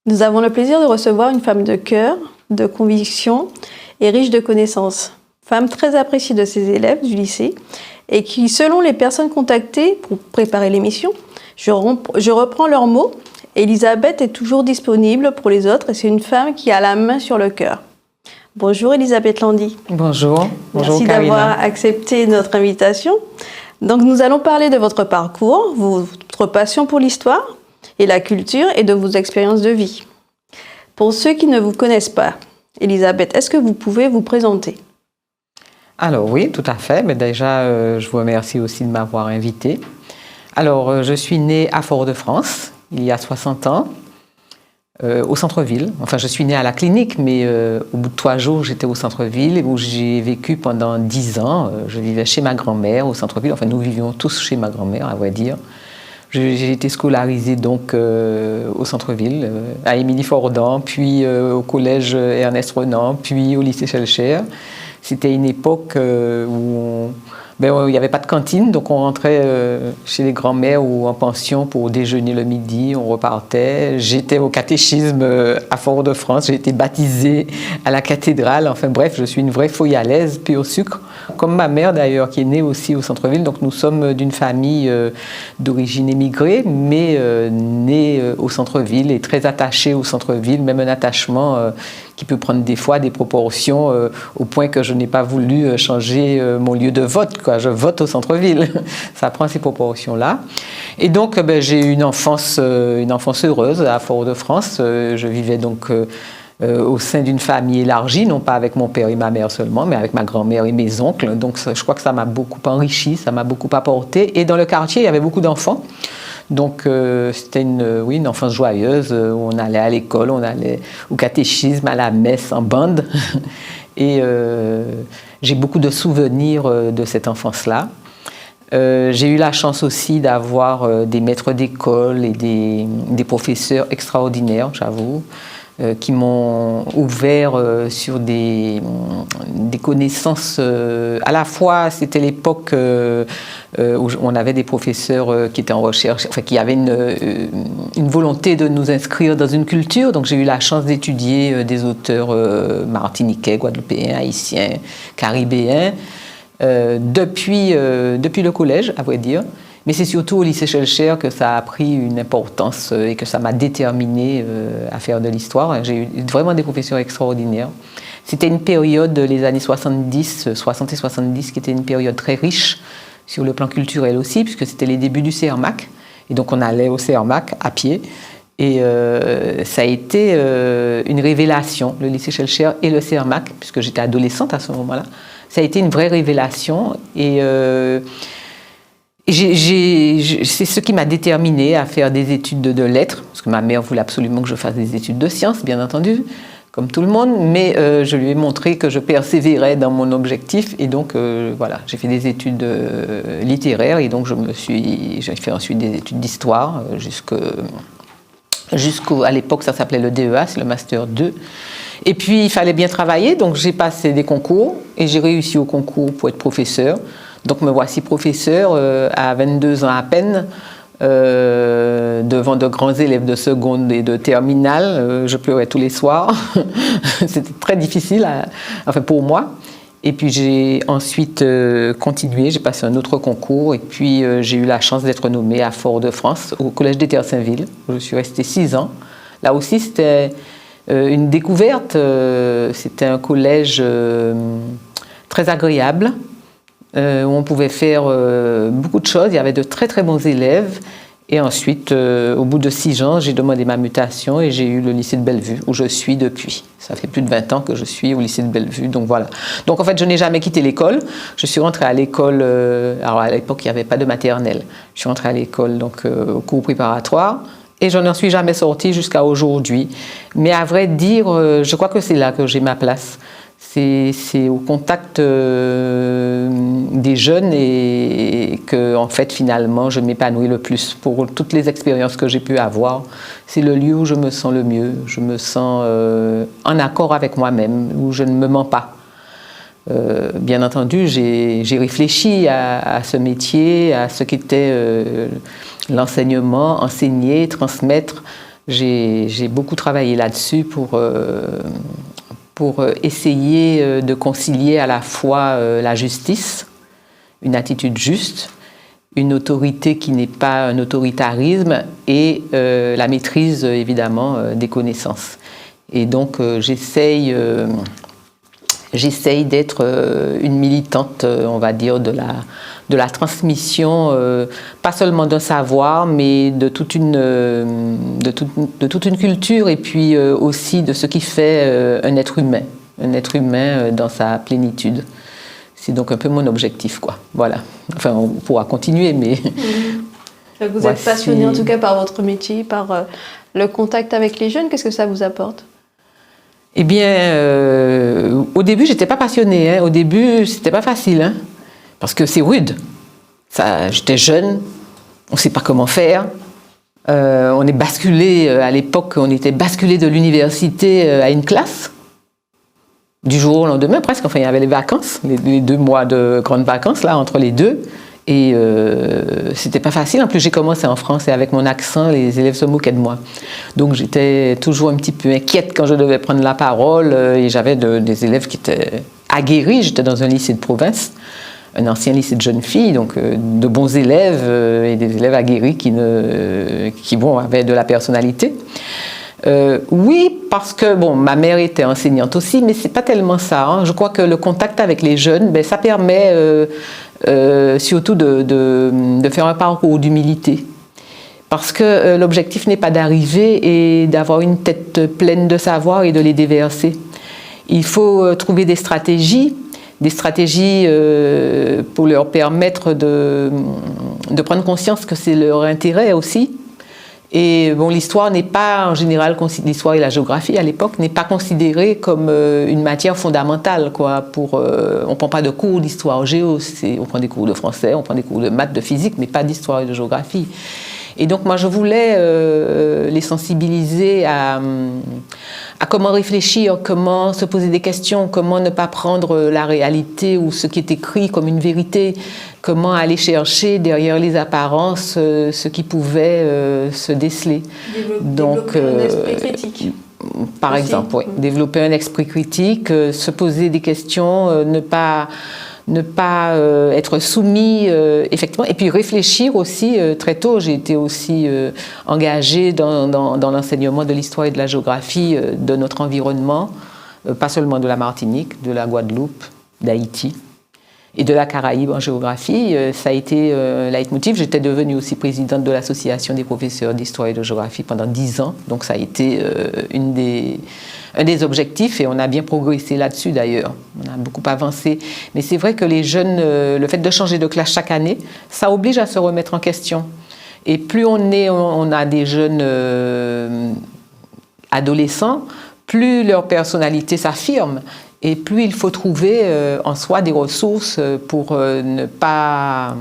Nous avons le plaisir de recevoir une femme de cœur, de conviction et riche de connaissances. Femme très appréciée de ses élèves du lycée et qui, selon les personnes contactées pour préparer l'émission, je reprends leurs mots, Elisabeth est toujours disponible pour les autres et c'est une femme qui a la main sur le cœur. Bonjour Elisabeth Landy. Bonjour. Bonjour Merci Karina. d'avoir accepté notre invitation. Donc nous allons parler de votre parcours, votre passion pour l'histoire et la culture et de vos expériences de vie. Pour ceux qui ne vous connaissent pas, Elisabeth, est-ce que vous pouvez vous présenter? Alors oui, tout à fait. Mais déjà, je vous remercie aussi de m'avoir invitée. Alors, je suis née à Fort-de-France, il y a 60 ans, au centre-ville. Enfin, je suis née à la clinique, mais au bout de 3 jours, j'étais au centre-ville où j'ai vécu pendant 10 ans. Je vivais chez ma grand-mère au centre-ville. Enfin, nous vivions tous chez ma grand-mère, à vrai dire. J'ai été scolarisée donc au centre-ville, à Émilie-Fordan, puis au collège Ernest Renan, puis au lycée Schellcher. C'était une époque où il n'y avait pas de cantine, donc on rentrait chez les grands-mères ou en pension pour déjeuner le midi, on repartait. J'étais au catéchisme à Fort-de-France, j'ai été baptisée à la cathédrale. Enfin bref, je suis une vraie foyalaise, pur sucre, comme ma mère d'ailleurs, qui est née aussi au centre-ville. Donc nous sommes d'une famille d'origine émigrée, mais née au centre-ville et très attachée au centre-ville, même un attachement qui peut prendre des fois des proportions au point que je n'ai pas voulu changer mon lieu de vote, quoi. Je vote au centre-ville. Ça prend ces proportions-là. Et donc, j'ai eu une enfance heureuse à Fort-de-France. Je vivais donc au sein d'une famille élargie, non pas avec mon père et ma mère seulement, mais avec ma grand-mère et mes oncles. Donc, je crois que ça m'a beaucoup enrichi, ça m'a beaucoup apporté. Et dans le quartier, il y avait beaucoup d'enfants. Donc, c'était une enfance joyeuse où on allait à l'école, on allait au catéchisme, à la messe en bande. Et j'ai beaucoup de souvenirs de cette enfance-là. J'ai eu la chance aussi d'avoir des maîtres d'école et des professeurs extraordinaires, j'avoue, qui m'ont ouvert sur des connaissances. À la fois, c'était l'époque où on avait des professeurs qui étaient en recherche, enfin, qui avaient une volonté de nous inscrire dans une culture. Donc j'ai eu la chance d'étudier des auteurs martiniquais, guadeloupéens, haïtiens, caribéens, depuis le collège, à vrai dire. Mais c'est surtout au lycée Schellcher que ça a pris une importance et que ça m'a déterminée à faire de l'histoire. J'ai eu vraiment des professeurs extraordinaires. C'était une période, les années 60 et 70, qui était une période très riche sur le plan culturel aussi, puisque c'était les débuts du CERMAC. Et donc on allait au CERMAC à pied. Et ça a été une révélation, le lycée Schellcher et le CERMAC, puisque j'étais adolescente à ce moment-là. Ça a été une vraie révélation. Et c'est ce qui m'a déterminée à faire des études de lettres, parce que ma mère voulait absolument que je fasse des études de sciences, bien entendu, comme tout le monde, mais je lui ai montré que je persévérais dans mon objectif, et donc voilà, j'ai fait des études littéraires, et donc j'ai fait ensuite des études d'histoire, à l'époque ça s'appelait le DEA, c'est le Master 2. Et puis il fallait bien travailler, donc j'ai passé des concours, et j'ai réussi au concours pour être professeur. Donc me voici professeur à 22 ans à peine, devant de grands élèves de seconde et de terminale. Je pleurais tous les soirs. C'était très difficile, pour moi. Et puis j'ai ensuite continué, j'ai passé un autre concours et puis j'ai eu la chance d'être nommée à Fort-de-France, au collège des Terres-Saint-Ville, où je suis restée 6 ans. Là aussi, c'était une découverte. C'était un collège très agréable, où on pouvait faire beaucoup de choses. Il y avait de très très bons élèves. Et ensuite, au bout de 6 ans, j'ai demandé ma mutation et j'ai eu le lycée de Bellevue, où je suis depuis. Ça fait plus de 20 ans que je suis au lycée de Bellevue, donc voilà. Donc en fait, je n'ai jamais quitté l'école. Je suis rentrée à l'école, alors à l'époque, il n'y avait pas de maternelle. Je suis rentrée à l'école, donc au cours préparatoire. Et je n'en suis jamais sortie jusqu'à aujourd'hui. Mais à vrai dire, je crois que c'est là que j'ai ma place. C'est au contact des jeunes et que, en fait, finalement, je m'épanouis le plus. Pour toutes les expériences que j'ai pu avoir, c'est le lieu où je me sens le mieux. Je me sens en accord avec moi-même, où je ne me mens pas. Bien entendu, j'ai réfléchi à ce métier, à ce qu'était l'enseignement, enseigner, transmettre. J'ai beaucoup travaillé là-dessus pour essayer de concilier à la fois la justice, une attitude juste, une autorité qui n'est pas un autoritarisme et la maîtrise évidemment des connaissances. Et donc j'essaye d'être une militante, on va dire, de la transmission, pas seulement d'un savoir, mais de toute une culture et puis aussi de ce qui fait un être humain dans sa plénitude. C'est donc un peu mon objectif, quoi. Voilà. Enfin, on pourra continuer, mais... Vous êtes passionné en tout cas par votre métier, par le contact avec les jeunes. Qu'est-ce que ça vous apporte ? Eh bien, au début, j'étais pas passionnée. Hein. Au début, c'était pas facile, hein, parce que c'est rude. J'étais jeune, on sait pas comment faire. On est basculé, à l'époque, on était basculé de l'université à une classe. Du jour au lendemain, presque. Enfin, il y avait les vacances, les 2 mois de grandes vacances, là, entre les deux. Et c'était pas facile. En plus, j'ai commencé en France et avec mon accent, les élèves se moquaient de moi. Donc, j'étais toujours un petit peu inquiète quand je devais prendre la parole. Et j'avais des élèves qui étaient aguerris. J'étais dans un lycée de province, un ancien lycée de jeunes filles, donc de bons élèves et des élèves aguerris qui avaient de la personnalité. Oui, parce que ma mère était enseignante aussi, mais c'est pas tellement ça. Hein. Je crois que le contact avec les jeunes, ça permet surtout de faire un parcours d'humilité. Parce que l'objectif n'est pas d'arriver et d'avoir une tête pleine de savoir et de les déverser. Il faut trouver des stratégies pour leur permettre de prendre conscience que c'est leur intérêt aussi. Et l'histoire n'est pas, en général, l'histoire et la géographie à l'époque n'est pas considérée comme une matière fondamentale, quoi. On prend pas de cours d'histoire géo, on prend des cours de français, on prend des cours de maths, de physique, mais pas d'histoire et de géographie. Et donc moi je voulais les sensibiliser à comment réfléchir, comment se poser des questions, comment ne pas prendre la réalité ou ce qui est écrit comme une vérité, comment aller chercher derrière les apparences ce qui pouvait se déceler. Développer un esprit critique. Par exemple, oui. Développer un esprit critique, se poser des questions, ne pas être soumis, effectivement, et puis réfléchir aussi très tôt. J'ai été aussi engagée dans l'enseignement de l'histoire et de la géographie de notre environnement, pas seulement de la Martinique, de la Guadeloupe, d'Haïti et de la Caraïbe en géographie. Ça a été leitmotiv. J'étais devenue aussi présidente de l'association des professeurs d'histoire et de géographie pendant 10 ans, donc ça a été un des objectifs et on a bien progressé là-dessus d'ailleurs. On a beaucoup avancé. Mais c'est vrai que les jeunes, le fait de changer de classe chaque année, ça oblige à se remettre en question. Et plus on a des jeunes adolescents, plus leur personnalité s'affirme. Et plus il faut trouver en soi des ressources pour ne pas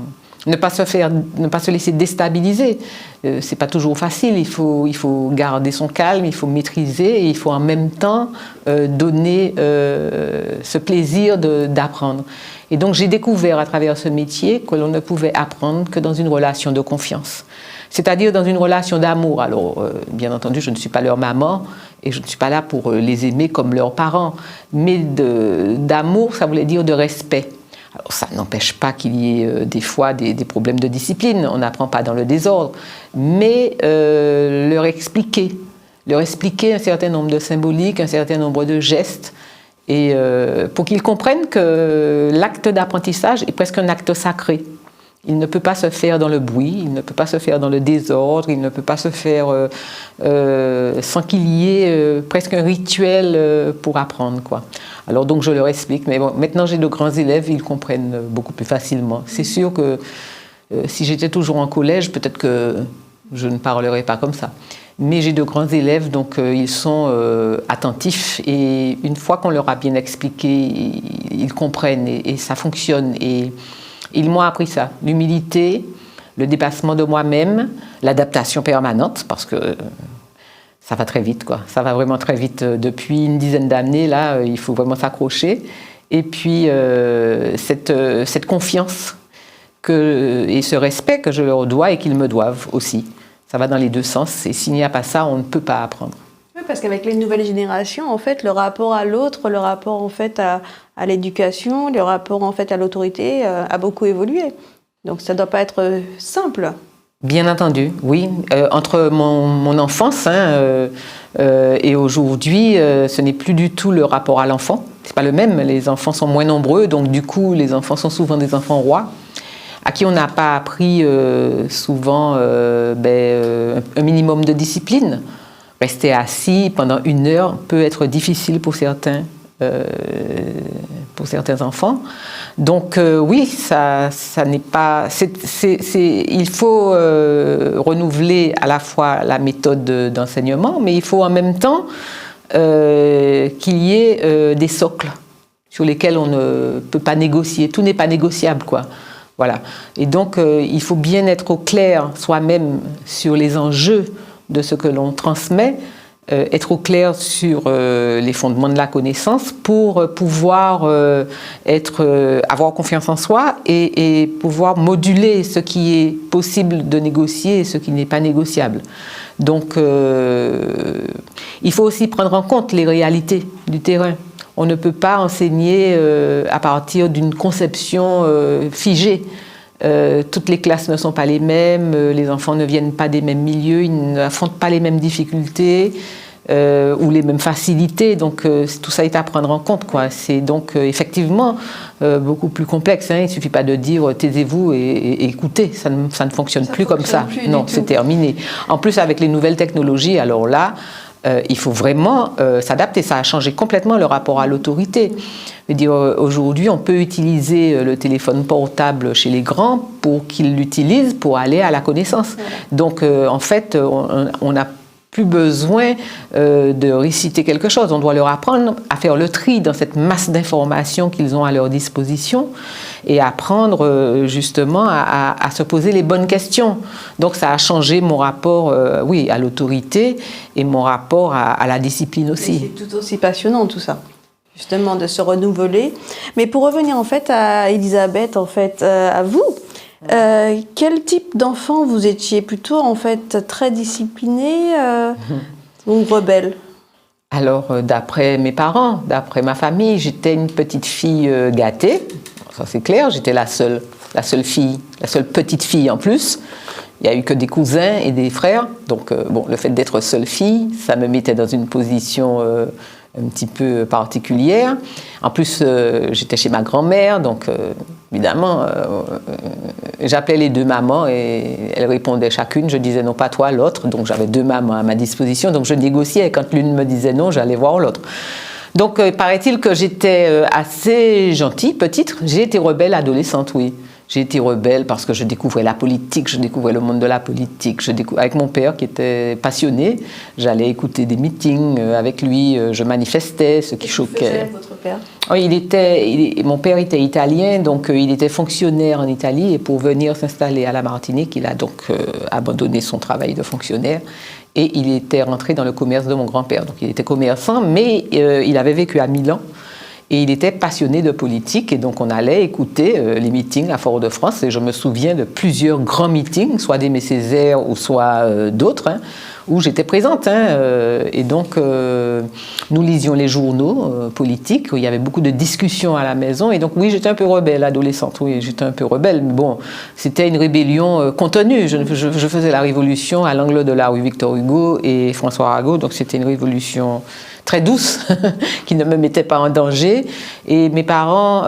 se laisser déstabiliser. C'est pas toujours facile, il faut garder son calme, il faut maîtriser et il faut en même temps donner ce plaisir d'apprendre. Et donc j'ai découvert à travers ce métier que l'on ne pouvait apprendre que dans une relation de confiance. C'est-à-dire dans une relation d'amour. Alors, bien entendu, je ne suis pas leur maman et je ne suis pas là pour les aimer comme leurs parents. Mais d'amour, ça voulait dire de respect. Alors, ça n'empêche pas qu'il y ait des fois des problèmes de discipline. On n'apprend pas dans le désordre. Mais leur expliquer un certain nombre de symboliques, un certain nombre de gestes, et pour qu'ils comprennent que l'acte d'apprentissage est presque un acte sacré. Il ne peut pas se faire dans le bruit, il ne peut pas se faire dans le désordre, il ne peut pas se faire sans qu'il y ait presque un rituel pour apprendre, quoi. Alors donc je leur explique, mais bon, maintenant j'ai de grands élèves, ils comprennent beaucoup plus facilement. C'est sûr que si j'étais toujours en collège, peut-être que je ne parlerais pas comme ça. Mais j'ai de grands élèves, donc ils sont attentifs et une fois qu'on leur a bien expliqué, ils comprennent et ça fonctionne. Et ils m'ont appris ça, l'humilité, le dépassement de moi-même, l'adaptation permanente, parce que ça va très vite, quoi. Ça va vraiment très vite. Depuis une dizaine d'années, là, il faut vraiment s'accrocher. Et puis, cette confiance et ce respect que je leur dois et qu'ils me doivent aussi. Ça va dans les deux sens. Et s'il n'y a pas ça, on ne peut pas apprendre. Oui, parce qu'avec les nouvelles générations, en fait, le rapport à l'autre, le rapport en fait à l'éducation, le rapport en fait à l'autorité a beaucoup évolué. Donc ça ne doit pas être simple. Bien entendu, oui. Entre mon enfance et aujourd'hui, ce n'est plus du tout le rapport à l'enfant. C'est pas le même. Les enfants sont moins nombreux, donc du coup, les enfants sont souvent des enfants rois, à qui on n'a pas appris souvent un minimum de discipline. Rester assis pendant 1 heure peut être difficile pour certains enfants. Donc oui, ça n'est pas. Il faut renouveler à la fois la méthode d'enseignement, mais il faut en même temps qu'il y ait des socles sur lesquels on ne peut pas négocier. Tout n'est pas négociable, quoi. Voilà. Et donc il faut bien être au clair soi-même sur les enjeux de ce que l'on transmet. Être au clair sur les fondements de la connaissance pour pouvoir avoir confiance en soi et pouvoir moduler ce qui est possible de négocier et ce qui n'est pas négociable. Donc, il faut aussi prendre en compte les réalités du terrain. On ne peut pas enseigner à partir d'une conception figée. Toutes les classes ne sont pas les mêmes, les enfants ne viennent pas des mêmes milieux, ils n'affrontent pas les mêmes difficultés ou les mêmes facilités, donc tout ça est à prendre en compte, quoi. C'est donc effectivement beaucoup plus complexe, hein. Il ne suffit pas de dire taisez-vous et écoutez, ça ne fonctionne plus comme ça. Non, c'est terminé. En plus, avec les nouvelles technologies, alors là, il faut vraiment s'adapter. Ça a changé complètement le rapport à l'autorité. Je veux dire, aujourd'hui, on peut utiliser le téléphone portable chez les grands pour qu'ils l'utilisent pour aller à la connaissance. Voilà. Donc, en fait, on n'a plus besoin de réciter quelque chose. On doit leur apprendre à faire le tri dans cette masse d'informations qu'ils ont à leur disposition et apprendre justement à se poser les bonnes questions. Donc ça a changé mon rapport à l'autorité et mon rapport à la discipline aussi. Et c'est tout aussi passionnant tout ça, justement de se renouveler. Mais pour revenir en fait à Elisabeth, en fait, à vous, quel type d'enfant vous étiez? Plutôt en fait très discipliné ou rebelle? Alors d'après mes parents, d'après ma famille, j'étais une petite fille gâtée. Ça c'est clair, j'étais la seule fille, la seule petite fille en plus. Il n'y a eu que des cousins et des frères. Donc le fait d'être seule fille, ça me mettait dans une position un petit peu particulière. En plus, j'étais chez ma grand-mère, donc évidemment, j'appelais les deux mamans et elles répondaient chacune. Je disais non, pas toi, l'autre. Donc j'avais 2 mamans à ma disposition. Donc je négociais et quand l'une me disait non, j'allais voir l'autre. Donc paraît-il que j'étais assez gentille, petite. J'ai été rebelle adolescente, oui. J'ai été rebelle parce que je découvrais la politique, je découvrais le monde de la politique. Avec mon père qui était passionné, j'allais écouter des meetings avec lui, je manifestais, ce qui choquait. Que faisait votre père ? Mon père était italien, donc il était fonctionnaire en Italie et pour venir s'installer à la Martinique, il a donc abandonné son travail de fonctionnaire et il était rentré dans le commerce de mon grand-père. Donc il était commerçant, mais il avait vécu à Milan. Et il était passionné de politique et donc on allait écouter les meetings à Fort-de-France et je me souviens de plusieurs grands meetings, soit d'Aimé Césaire ou soit d'autres, où j'étais présente. Et donc nous lisions les journaux politiques, où il y avait beaucoup de discussions à la maison et donc oui, j'étais un peu rebelle, adolescente, oui, j'étais un peu rebelle, mais bon, c'était une rébellion contenue. Je faisais la révolution à l'angle de la rue Victor Hugo et François Arago, donc c'était une révolution très douce, qui ne me mettait pas en danger. Et mes parents,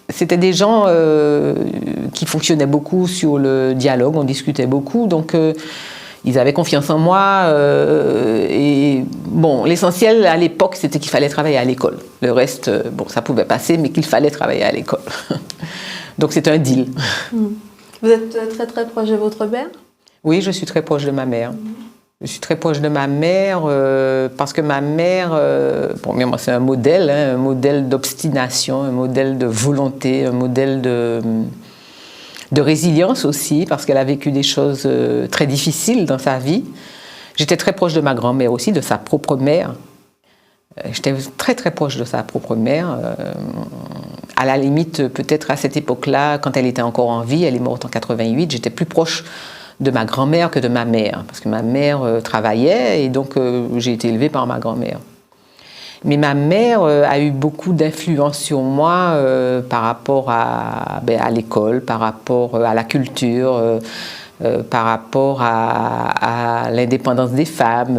c'était des gens qui fonctionnaient beaucoup sur le dialogue, on discutait beaucoup, donc ils avaient confiance en moi. Et bon, l'essentiel à l'époque, c'était qu'il fallait travailler à l'école. Le reste, bon, ça pouvait passer, mais qu'il fallait travailler à l'école. Donc c'était un deal. Vous êtes très très proche de votre mère ? Oui, je suis très proche de ma mère. Je suis très proche de ma mère parce que ma mère, pour moi, c'est un modèle d'obstination, un modèle de volonté, un modèle de résilience aussi, parce qu'elle a vécu des choses très difficiles dans sa vie. J'étais très proche de ma grand-mère aussi, de sa propre mère. J'étais très très proche de sa propre mère. À la limite, peut-être à cette époque-là, quand elle était encore en vie, elle est morte en 88, j'étais plus proche de ma grand-mère que de ma mère, parce que ma mère travaillait et donc j'ai été élevée par ma grand-mère. Mais ma mère a eu beaucoup d'influence sur moi par rapport à l'école, par rapport à la culture, par rapport à l'indépendance des femmes.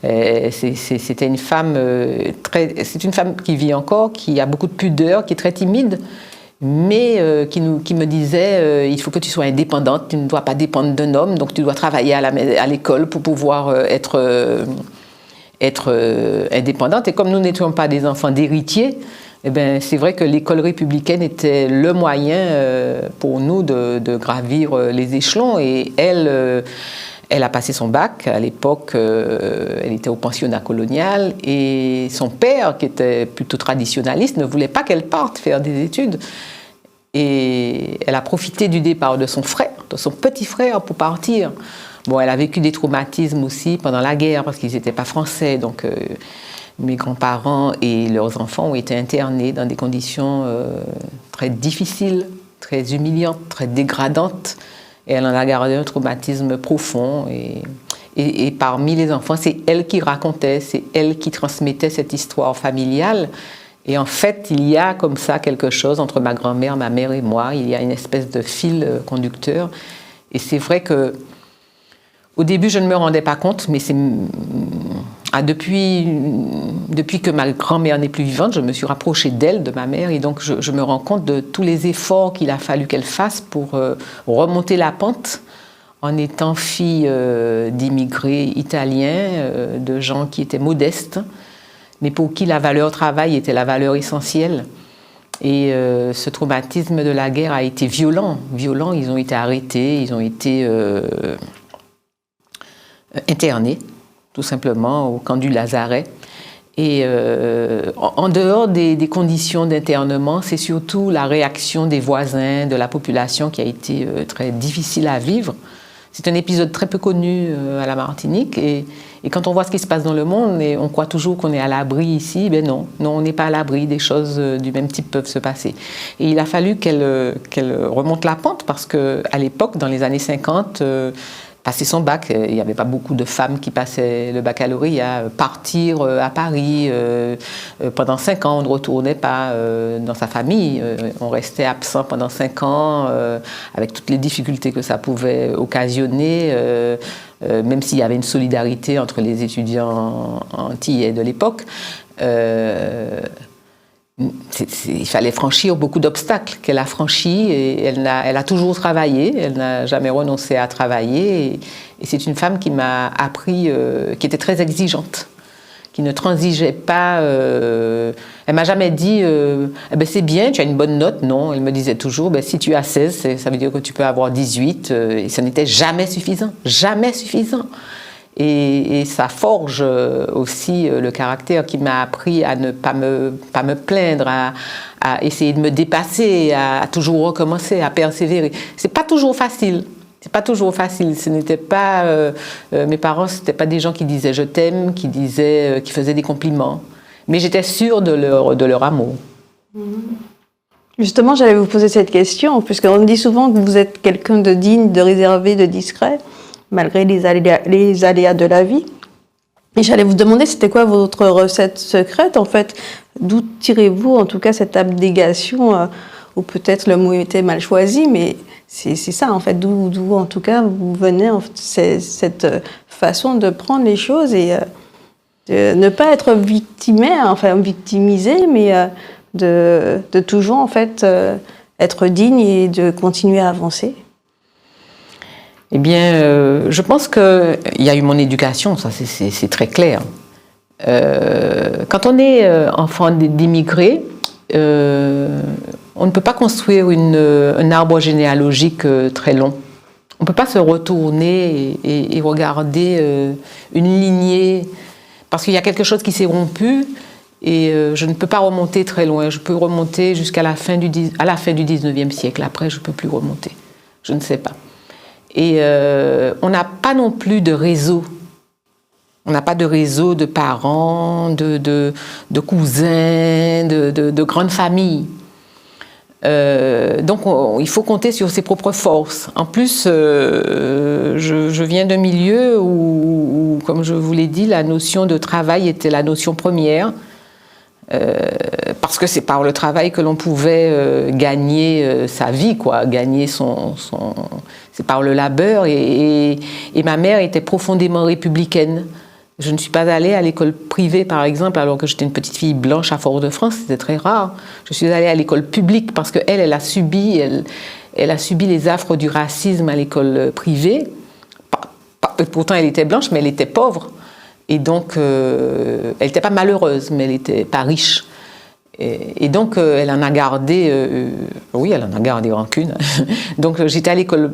C'était une femme c'est une femme qui vit encore, qui a beaucoup de pudeur, qui est très timide, mais qui me disait il faut que tu sois indépendante, tu ne dois pas dépendre d'un homme, donc tu dois travailler à l'école pour pouvoir être indépendante. Et comme nous n'étions pas des enfants d'héritiers, eh bien, c'est vrai que l'école républicaine était le moyen pour nous de gravir les échelons. Et elle a passé son bac. À l'époque, elle était au pensionnat colonial. Et son père, qui était plutôt traditionnaliste, ne voulait pas qu'elle parte faire des études. Et elle a profité du départ de son frère, de son petit frère, pour partir. Bon, elle a vécu des traumatismes aussi pendant la guerre, parce qu'ils n'étaient pas français. Donc, mes grands-parents et leurs enfants ont été internés dans des conditions très difficiles, très humiliantes, très dégradantes. Et elle en a gardé un traumatisme profond. Et parmi les enfants, c'est elle qui racontait, c'est elle qui transmettait cette histoire familiale. Et en fait, il y a comme ça quelque chose entre ma grand-mère, ma mère et moi. Il y a une espèce de fil conducteur. Et c'est vrai que au début, je ne me rendais pas compte, mais depuis que ma grand-mère n'est plus vivante, je me suis rapprochée d'elle, de ma mère, et donc je me rends compte de tous les efforts qu'il a fallu qu'elle fasse pour remonter la pente en étant fille d'immigrés italiens, de gens qui étaient modestes, mais pour qui la valeur travail était la valeur essentielle. Et ce traumatisme de la guerre a été violent. Ils ont été arrêtés, ils ont été internés, tout simplement, au camp du Lazaret. Et en dehors des conditions d'internement, c'est surtout la réaction des voisins, de la population qui a été très difficile à vivre. C'est un épisode très peu connu à la Martinique. Et quand on voit ce qui se passe dans le monde, on croit toujours qu'on est à l'abri ici. Ben non, on n'est pas à l'abri. Des choses du même type peuvent se passer. Et il a fallu qu'elle remonte la pente parce qu'à l'époque, dans les années 50, passer son bac, il n'y avait pas beaucoup de femmes qui passaient le baccalauréat. Partir à Paris pendant 5 ans, on ne retournait pas dans sa famille. On restait absent pendant 5 ans avec toutes les difficultés que ça pouvait occasionner, même s'il y avait une solidarité entre les étudiants antillais de l'époque. Il fallait franchir beaucoup d'obstacles qu'elle a franchis et elle a toujours travaillé, elle n'a jamais renoncé à travailler et c'est une femme qui m'a appris, qui était très exigeante, qui ne transigeait pas, elle m'a jamais dit eh ben c'est bien, tu as une bonne note, non, elle me disait toujours si tu as 16, ça veut dire que tu peux avoir 18 et ça n'était jamais suffisant. Et ça forge aussi le caractère qui m'a appris à ne pas me plaindre, à essayer de me dépasser, à toujours recommencer, à persévérer. C'est pas toujours facile. Ce n'était pas mes parents, c'était pas des gens qui disaient je t'aime, qui faisaient des compliments. Mais j'étais sûre de leur amour. Justement, j'allais vous poser cette question, puisqu'on me dit souvent que vous êtes quelqu'un de digne, de réservé, de discret, malgré les aléas de la vie. Et j'allais vous demander, c'était quoi votre recette secrète, en fait? D'où tirez-vous, en tout cas, cette abnégation, ou peut-être le mot était mal choisi, mais c'est ça, en fait, d'où en tout cas, vous venez, en fait, cette façon de prendre les choses et de ne pas être victimisé, mais de toujours, en fait, être digne et de continuer à avancer. Eh bien, je pense qu'il y a eu mon éducation, ça c'est très clair. Quand on est enfant d'immigrés, on ne peut pas construire un arbre généalogique très long. On ne peut pas se retourner et regarder une lignée, parce qu'il y a quelque chose qui s'est rompu et je ne peux pas remonter très loin. Je peux remonter jusqu'à la fin du 19e siècle. Après, je ne peux plus remonter. Je ne sais pas. Et on n'a pas non plus de réseau. On n'a pas de réseau de parents, de cousins, de grandes familles. Donc, il faut compter sur ses propres forces. En plus, je viens d'un milieu où, comme je vous l'ai dit, la notion de travail était la notion première, parce que c'est par le travail que l'on pouvait gagner sa vie, quoi, gagner c'est par le labeur. Et ma mère était profondément républicaine. Je ne suis pas allée à l'école privée, par exemple, alors que j'étais une petite fille blanche à Fort-de-France, c'était très rare. Je suis allée à l'école publique parce qu'elle a subi les affres du racisme à l'école privée. Pourtant, elle était blanche, mais elle était pauvre. Et donc, elle n'était pas malheureuse, mais elle n'était pas riche. Et donc, elle en a gardé, oui, elle en a gardé rancune. Donc, j'étais à l'école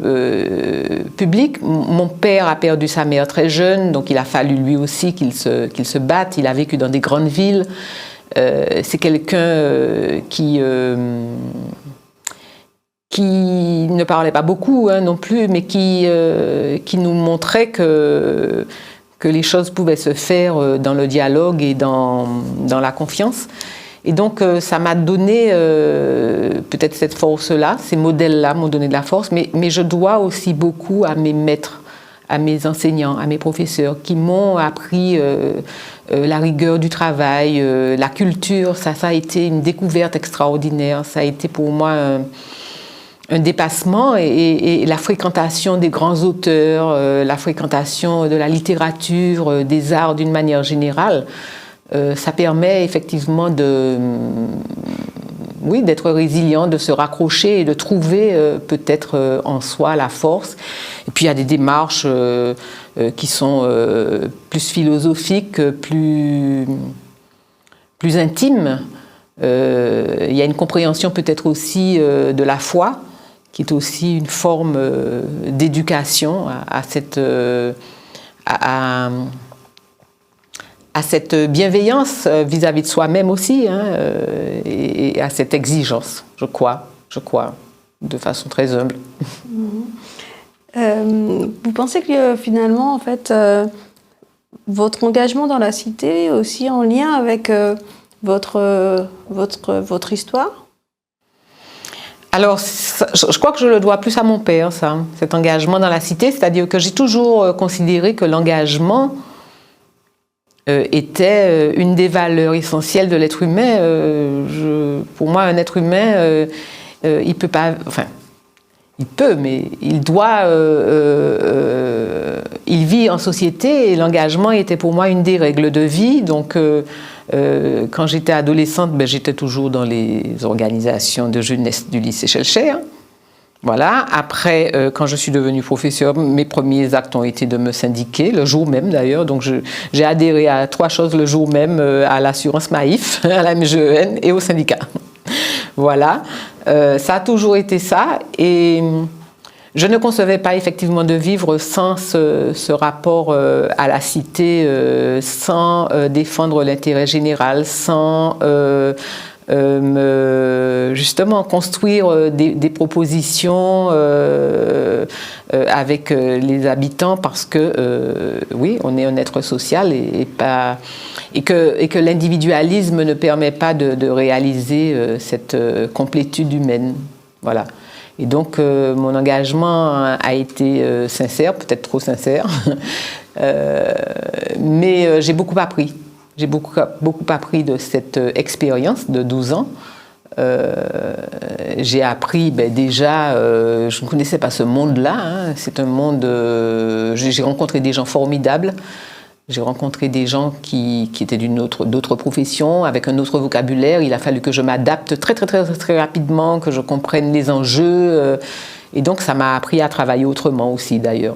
publique. Mon père a perdu sa mère très jeune, donc il a fallu lui aussi qu'il se batte. Il a vécu dans des grandes villes. C'est quelqu'un qui ne parlait pas beaucoup non plus, mais qui nous montrait que les choses pouvaient se faire dans le dialogue et dans la confiance. Et donc, ça m'a donné peut-être cette force-là, ces modèles-là m'ont donné de la force, mais je dois aussi beaucoup à mes maîtres, à mes enseignants, à mes professeurs, qui m'ont appris la rigueur du travail, la culture. Ça a été une découverte extraordinaire. Ça a été pour moi un dépassement, et la fréquentation des grands auteurs, la fréquentation de la littérature, des arts d'une manière générale. Ça permet effectivement d'être résilient, de se raccrocher et de trouver peut-être en soi la force. Et puis il y a des démarches qui sont plus philosophiques, plus intimes. Il y a une compréhension peut-être aussi de la foi, qui est aussi une forme d'éducation à cette bienveillance vis-à-vis de soi-même aussi, et à cette exigence, je crois, de façon très humble. Vous pensez que finalement, en fait, votre engagement dans la cité est aussi en lien avec votre histoire ? Alors, je crois que je le dois plus à mon père, cet engagement dans la cité, c'est-à-dire que j'ai toujours considéré que l'engagement était une des valeurs essentielles de l'être humain. Pour moi, un être humain, il peut pas, enfin, il peut, mais il doit, il vit en société, et l'engagement était pour moi une des règles de vie. Donc, quand j'étais adolescente, j'étais toujours dans les organisations de jeunesse du lycée Schellcher. Voilà. Après, quand je suis devenue professeure, mes premiers actes ont été de me syndiquer, le jour même d'ailleurs. Donc, j'ai adhéré à 3 choses le jour même, à l'assurance Maïf, à la MGEN et au syndicat. Voilà. Ça a toujours été ça. Et je ne concevais pas effectivement de vivre sans ce rapport à la cité, sans défendre l'intérêt général, sans justement construire des propositions avec les habitants, parce que oui, on est un être social et que l'individualisme ne permet pas de réaliser cette complétude humaine. Voilà. Et donc mon engagement a été sincère, peut-être trop sincère, mais j'ai beaucoup appris. J'ai beaucoup appris de cette expérience de 12 ans. J'ai appris, déjà, je ne connaissais pas ce monde-là. C'est un monde... j'ai rencontré des gens formidables. J'ai rencontré des gens qui étaient d'autres professions, avec un autre vocabulaire. Il a fallu que je m'adapte très, très, très, très rapidement, que je comprenne les enjeux. Et donc, ça m'a appris à travailler autrement aussi, d'ailleurs.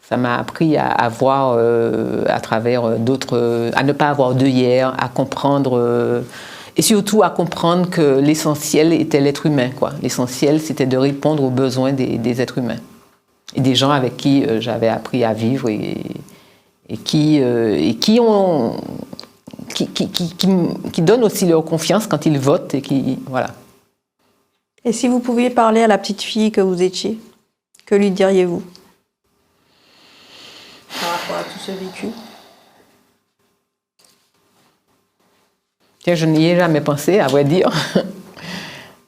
Ça m'a appris à voir à travers d'autres, à ne pas avoir d'œillères, à comprendre, et surtout à comprendre que l'essentiel était l'être humain, quoi. L'essentiel, c'était de répondre aux besoins des êtres humains et des gens avec qui j'avais appris à vivre et qui donnent aussi leur confiance quand ils votent voilà. Et si vous pouviez parler à la petite fille que vous étiez, que lui diriez-vous par rapport à tout ce vécu? Tiens, je n'y ai jamais pensé, à vrai dire.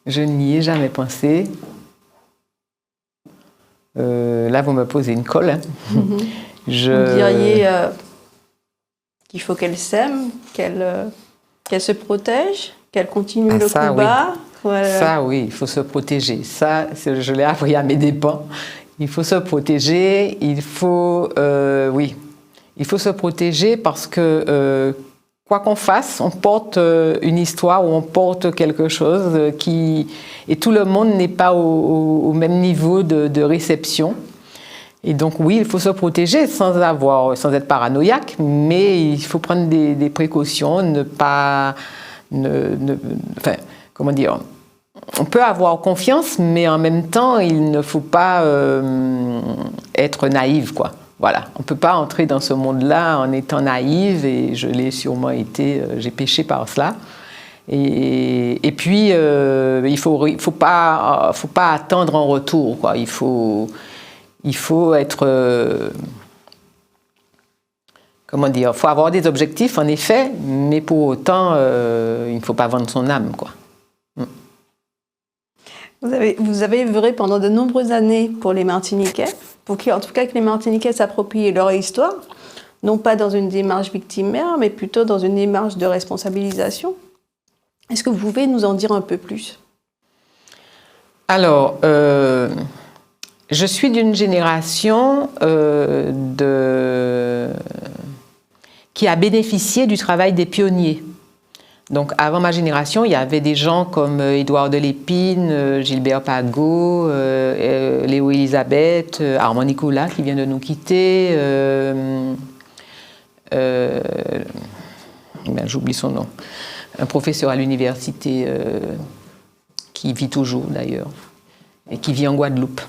Je n'y ai jamais pensé. Là, vous me posez une colle. Hein. Vous diriez qu'il faut qu'elle s'aime, qu'elle se protège, qu'elle continue le combat. Oui. Voilà. Ça, oui, il faut se protéger. Ça, je l'ai appris à mes dépens. Il faut se protéger. Il faut se protéger parce que quoi qu'on fasse, on porte une histoire ou on porte quelque chose et tout le monde n'est pas au même niveau de réception. Et donc oui, il faut se protéger sans être paranoïaque, mais il faut prendre des précautions, comment dire, on peut avoir confiance, mais en même temps, il ne faut pas être naïf, quoi. Voilà, on ne peut pas entrer dans ce monde-là en étant naïve, et je l'ai sûrement été, j'ai péché par cela. Et puis, il faut pas attendre en retour, quoi. Il faut être... comment dire, il faut avoir des objectifs, en effet, mais pour autant, il ne faut pas vendre son âme, quoi. Vous avez œuvré pendant de nombreuses années pour les Martiniquais, pour en tout cas que les Martiniquais s'approprient leur histoire, non pas dans une démarche victimaire, mais plutôt dans une démarche de responsabilisation. Est-ce que vous pouvez nous en dire un peu plus? Alors, je suis d'une génération qui a bénéficié du travail des pionniers. Donc, avant ma génération, il y avait des gens comme Édouard de Lépine, Gilbert Pagot, Léo Elisabeth, Armand Nicolas qui vient de nous quitter. J'oublie son nom. Un professeur à l'université qui vit toujours d'ailleurs et qui vit en Guadeloupe.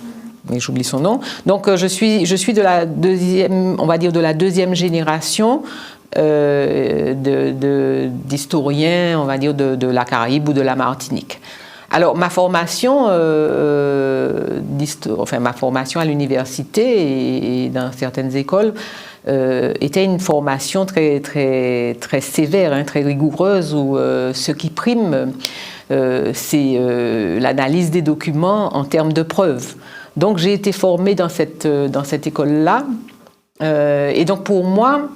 Mais j'oublie son nom. Donc, je suis de la deuxième, on va dire de la deuxième génération d'historiens, on va dire, de la Caraïbe ou de la Martinique. Alors, ma formation à l'université et dans certaines écoles était une formation très, très, très sévère, hein, très rigoureuse, où ce qui prime, c'est l'analyse des documents en termes de preuves. Donc, j'ai été formée dans cette école-là. Et donc, pour moi,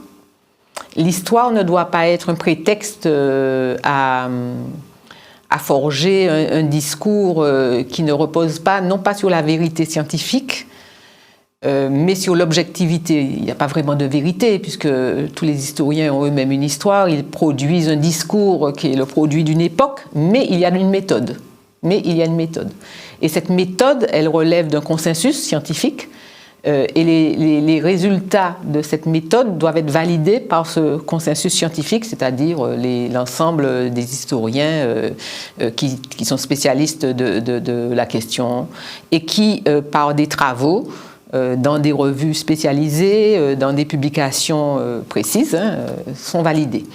l'histoire ne doit pas être un prétexte à forger un discours qui ne repose pas, non pas sur la vérité scientifique, mais sur l'objectivité. Il n'y a pas vraiment de vérité, puisque tous les historiens ont eux-mêmes une histoire, ils produisent un discours qui est le produit d'une époque, mais il y a une méthode. Et cette méthode, elle relève d'un consensus scientifique, et les résultats de cette méthode doivent être validés par ce consensus scientifique, c'est-à-dire l'ensemble des historiens qui sont spécialistes de la question et qui, par des travaux, dans des revues spécialisées, dans des publications précises, sont validés.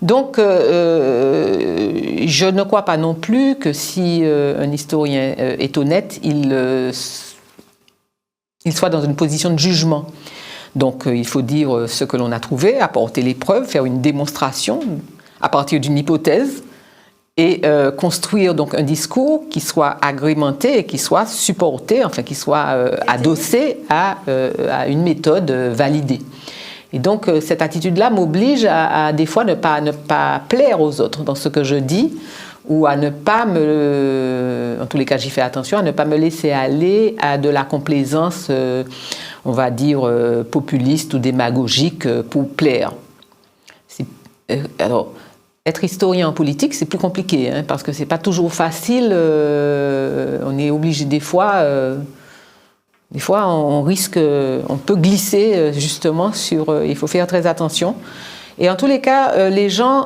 Donc, je ne crois pas non plus que si un historien est honnête, il soit dans une position de jugement. Donc, il faut dire ce que l'on a trouvé, apporter les preuves, faire une démonstration à partir d'une hypothèse, et construire donc un discours qui soit agrémenté et qui soit supporté, enfin qui soit adossé à une méthode validée. Et donc cette attitude-là m'oblige à des fois ne pas plaire aux autres dans ce que je dis, ou à ne pas en tous les cas j'y fais attention, à ne pas me laisser aller à de la complaisance, on va dire populiste ou démagogique pour plaire. Alors, être historien en politique, c'est plus compliqué, hein, parce que c'est pas toujours facile. On est obligé des fois, on risque, on peut glisser justement sur. Il faut faire très attention. Et en tous les cas, les gens,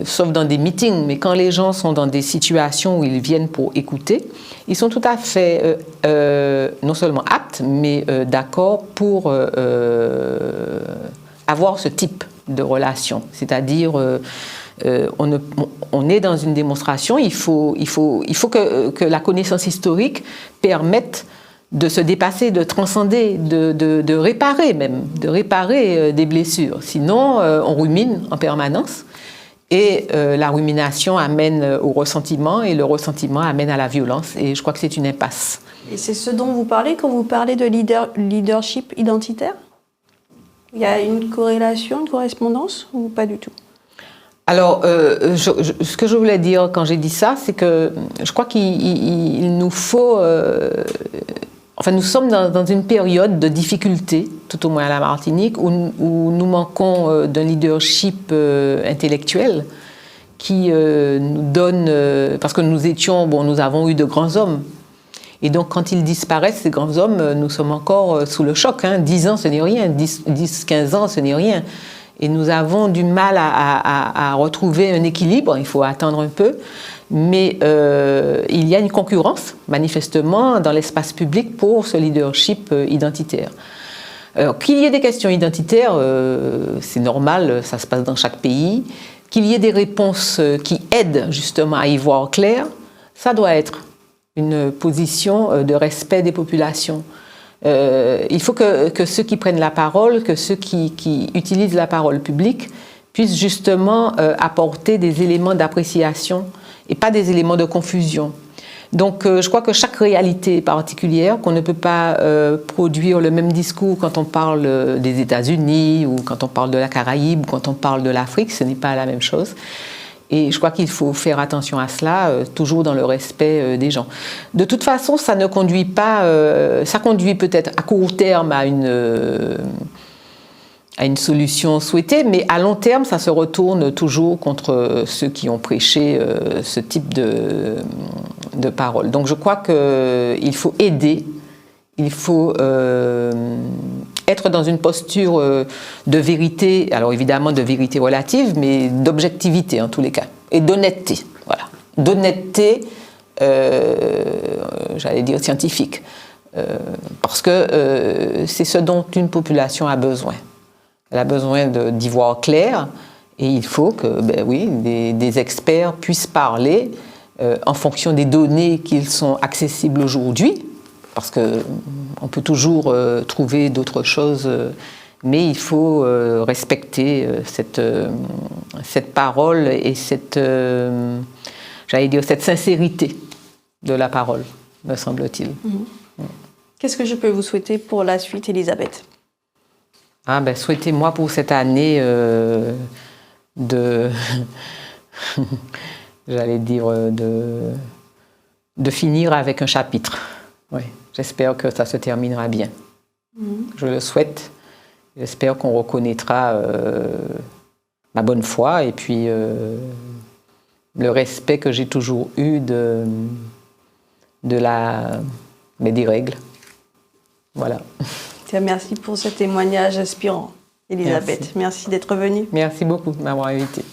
sauf dans des meetings, mais quand les gens sont dans des situations où ils viennent pour écouter, ils sont tout à fait non seulement aptes, mais d'accord pour avoir ce type de relation, c'est-à-dire on est dans une démonstration, il faut que la connaissance historique permette de se dépasser, de transcender, de réparer même, de réparer des blessures. Sinon, on rumine en permanence Et la rumination amène au ressentiment et le ressentiment amène à la violence. Et je crois que c'est une impasse. Et c'est ce dont vous parlez quand vous parlez de leadership identitaire? Il y a une corrélation, une correspondance ou pas du tout? Alors, ce que je voulais dire quand j'ai dit ça, c'est que je crois qu'il nous faut... enfin, nous sommes dans une période de difficulté, tout au moins à la Martinique, où nous manquons d'un leadership intellectuel qui nous donne... parce que nous avons eu de grands hommes. Et donc, quand ils disparaissent, ces grands hommes, nous sommes encore sous le choc. 10 ans, ce n'est rien. 10-15 ans, ce n'est rien. Et nous avons du mal à retrouver un équilibre, il faut attendre un peu. Mais il y a une concurrence, manifestement, dans l'espace public pour ce leadership identitaire. Alors, qu'il y ait des questions identitaires, c'est normal, ça se passe dans chaque pays. Qu'il y ait des réponses qui aident justement à y voir clair, ça doit être une position de respect des populations. Il faut que ceux qui prennent la parole, que ceux qui utilisent la parole publique puissent justement apporter des éléments d'appréciation et pas des éléments de confusion. Donc je crois que chaque réalité est particulière, qu'on ne peut pas produire le même discours quand on parle des États-Unis ou quand on parle de la Caraïbe ou quand on parle de l'Afrique, ce n'est pas la même chose. Et je crois qu'il faut faire attention à cela, toujours dans le respect des gens. De toute façon, ça ne conduit pas... ça conduit peut-être à court terme à une solution souhaitée, mais à long terme, ça se retourne toujours contre ceux qui ont prêché ce type de parole. Donc je crois qu'il faut aider, il faut être dans une posture de vérité, alors évidemment de vérité relative, mais d'objectivité en tous les cas, et d'honnêteté, voilà. D'honnêteté, j'allais dire scientifique, parce que c'est ce dont une population a besoin. Elle a besoin d'y voir clair, et il faut que des experts puissent parler en fonction des données qui sont accessibles aujourd'hui, parce qu'on peut toujours trouver d'autres choses, mais il faut respecter cette parole et cette sincérité de la parole, me semble-t-il. Qu'est-ce que je peux vous souhaiter pour la suite, Elisabeth? Souhaitez-moi pour cette année de finir avec un chapitre. Oui, j'espère que ça se terminera bien. Je le souhaite. J'espère qu'on reconnaîtra ma bonne foi et puis le respect que j'ai toujours eu des règles. Voilà. Merci pour ce témoignage inspirant, Elisabeth. Merci d'être venue. Merci beaucoup de m'avoir invitée.